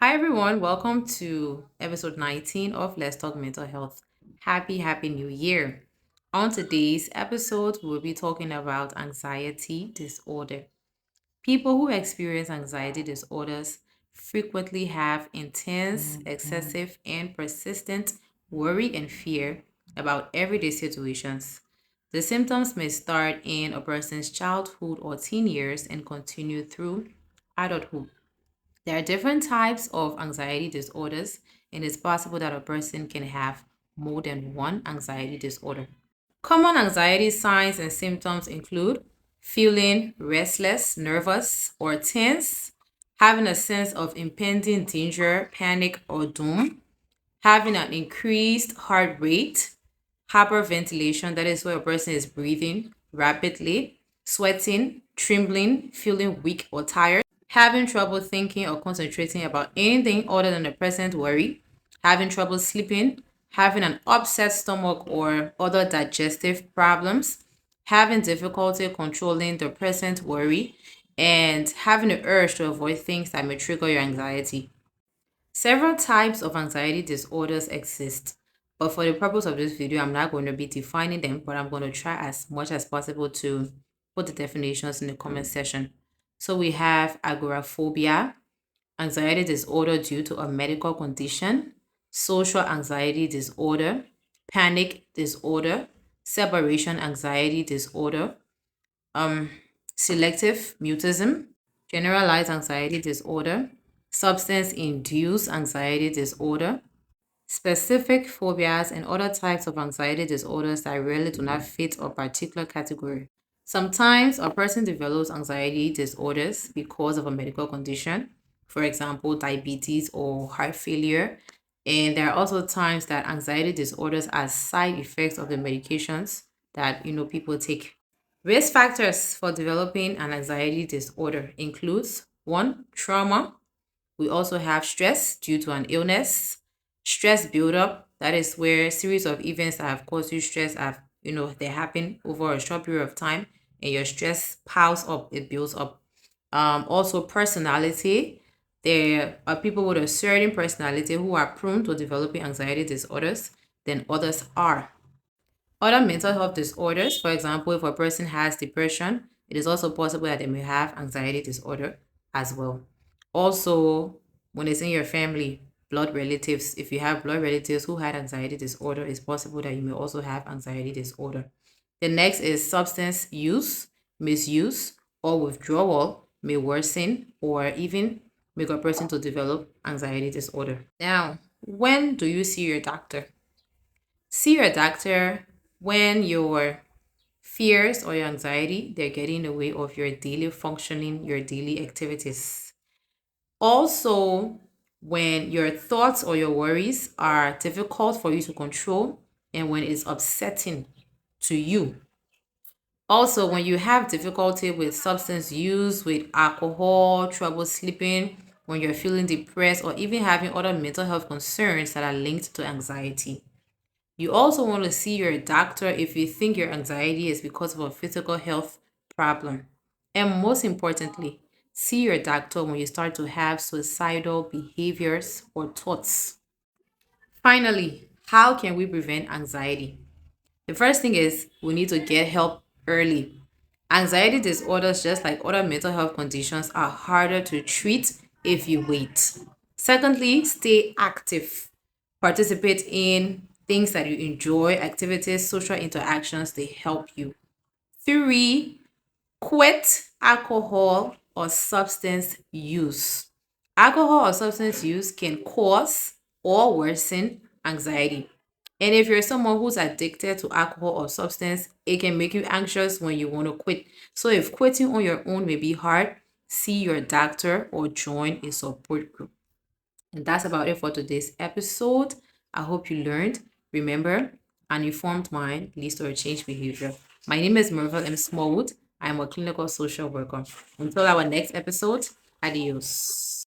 Hi, everyone. Welcome to episode 19 of Let's Talk Mental Health. Happy New Year. On today's episode, we'll be talking about anxiety disorder. People who experience anxiety disorders frequently have intense, excessive, and persistent worry and fear about everyday situations. The symptoms may start in a person's childhood or teen years and continue through adulthood. There are different types of anxiety disorders, and it's possible that a person can have more than one anxiety disorder. Common anxiety signs and symptoms include feeling restless, nervous, or tense, having a sense of impending danger, panic, or doom, having an increased heart rate, hyperventilation, that is where a person is breathing rapidly, sweating, trembling, feeling weak or tired, having trouble thinking or concentrating about anything other than the present worry, having trouble sleeping, having an upset stomach or other digestive problems, having difficulty controlling the present worry, and having the urge to avoid things that may trigger your anxiety. Several types of anxiety disorders exist, but for the purpose of this video, I'm not going to be defining them, but I'm going to try as much as possible to put the definitions in the comment section. So we have agoraphobia, anxiety disorder due to a medical condition, social anxiety disorder, panic disorder, separation anxiety disorder, um, selective mutism, generalized anxiety disorder, substance induced anxiety disorder, specific phobias, and other types of anxiety disorders that really do not fit a particular category. Sometimes a person develops anxiety disorders because of a medical condition, for example, diabetes or heart failure. And there are also times that anxiety disorders are side effects of the medications that people take. Risk factors for developing an anxiety disorder includes one, trauma. We also have stress due to an illness, stress buildup. That is where a series of events that have caused you stress have, they happen over a short period of time and your stress piles up, it builds up. Also personality. There are people with a certain personality who are prone to developing anxiety disorders than others are. Other mental health disorders, for example, if a person has depression, it is also possible that they may have anxiety disorder as well. Also, when it's in your family, blood relatives, if you have blood relatives who had anxiety disorder, it's possible that you may also have anxiety disorder. The next is substance use, misuse, or withdrawal may worsen or even make a person to develop anxiety disorder. Now, when do you see your doctor? See your doctor when your fears or your anxiety they're getting in the way of your daily functioning, your daily activities. Also, when your thoughts or your worries are difficult for you to control and when it's upsetting to you. Also, when you have difficulty with substance use, with alcohol, trouble sleeping, when you're feeling depressed, or even having other mental health concerns that are linked to anxiety. You also want to see your doctor if you think your anxiety is because of a physical health problem. And most importantly, see your doctor when you start to have suicidal behaviors or thoughts. Finally, how can we prevent anxiety? The first thing is we need to get help early. Anxiety disorders, just like other mental health conditions, are harder to treat if you wait. Secondly, stay active. Participate in things that you enjoy, activities, social interactions, they help you. Three, quit alcohol or substance use. Alcohol or substance use can cause or worsen anxiety. And if you're someone who's addicted to alcohol or substance, it can make you anxious when you want to quit. So if quitting on your own may be hard, see your doctor or join a support group. And that's about it for today's episode. I hope you learned. Remember, an informed mind leads to a changed behavior. My name is Marvel M. Smallwood. I am a clinical social worker. Until our next episode, adios.